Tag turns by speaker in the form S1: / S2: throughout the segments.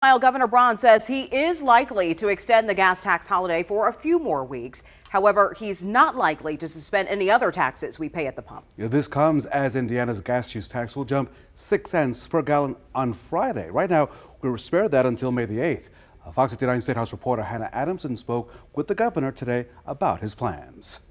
S1: While Governor Braun says he is likely to extend the gas tax holiday for a few more weeks. However, he's not likely to suspend any other taxes we pay at the pump.
S2: This comes as Indiana's gas use tax will jump 6 cents per gallon on Friday. Right now, we were spared that until May the 8th. Fox 59 State House reporter Hannah Adamson spoke with the governor today about his plans.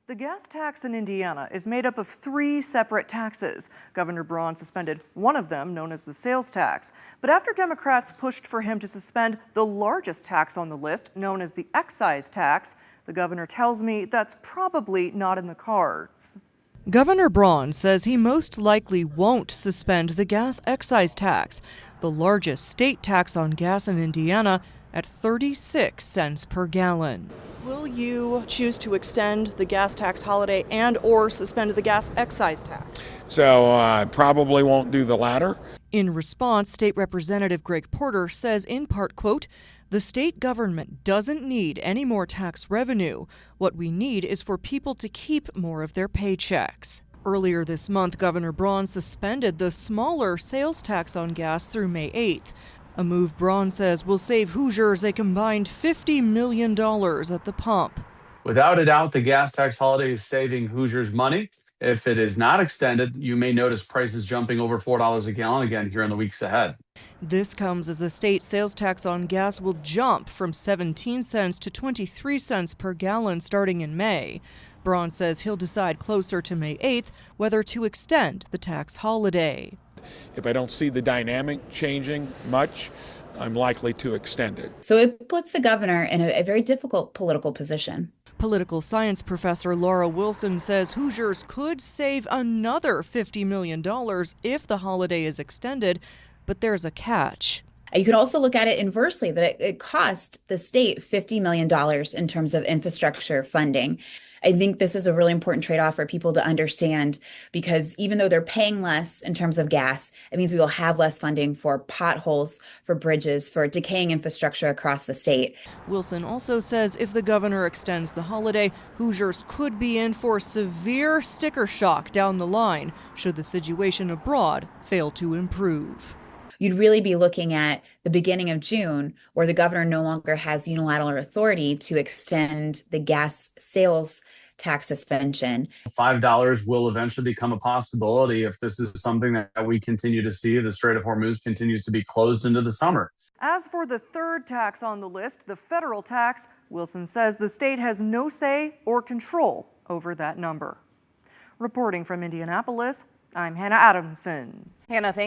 S3: The gas tax in Indiana is made up of 3 separate taxes. Governor Braun suspended one of them, known as the sales tax. But after Democrats pushed for him to suspend the largest tax on the list, known as the excise tax, the governor tells me that's probably not in the cards. Governor Braun says he most likely won't suspend the gas excise tax, the largest state tax on gas in Indiana, at 36 cents per gallon. Will you choose to extend the gas tax holiday and or suspend the gas excise tax?
S4: So I probably won't do the latter.
S3: In response, State Representative Greg Porter says in part, quote, "The state government doesn't need any more tax revenue. What we need is for people to keep more of their paychecks." Earlier this month, Governor Braun suspended the smaller sales tax on gas through May 8th. A move Braun says will save Hoosiers a combined $50 million at the pump.
S5: Without a doubt, the gas tax holiday is saving Hoosiers money. If it is not extended, you may notice prices jumping over $4 a gallon again here in the weeks ahead.
S3: This comes as the state sales tax on gas will jump from 17 cents to 23 cents per gallon starting in May. Braun says he'll decide closer to May 8th whether to extend the tax holiday.
S4: If I don't see the dynamic changing much, I'm likely to extend it.
S6: So it puts the governor in a very difficult political position.
S3: Political science professor Laura Wilson says Hoosiers could save another $50 million if the holiday is extended, but there's a catch.
S6: You could also look at it inversely, that it cost the state $50 million in terms of infrastructure funding. I think this is a really important trade-off for people to understand, because even though they're paying less in terms of gas, it means we will have less funding for potholes, for bridges, for decaying infrastructure across the state.
S3: Wilson also says if the governor extends the holiday, Hoosiers could be in for severe sticker shock down the line should the situation abroad fail to improve.
S6: You'd really be looking at the beginning of June, where the governor no longer has unilateral authority to extend the gas sales tax suspension.
S5: $5 will eventually become a possibility if this is something that we continue to see. The Strait of Hormuz continues to be closed into the summer.
S3: As for the third tax on the list, the federal tax, Wilson says the state has no say or control over that number. Reporting from Indianapolis, I'm Hannah Adamson.
S1: Hannah, thank you.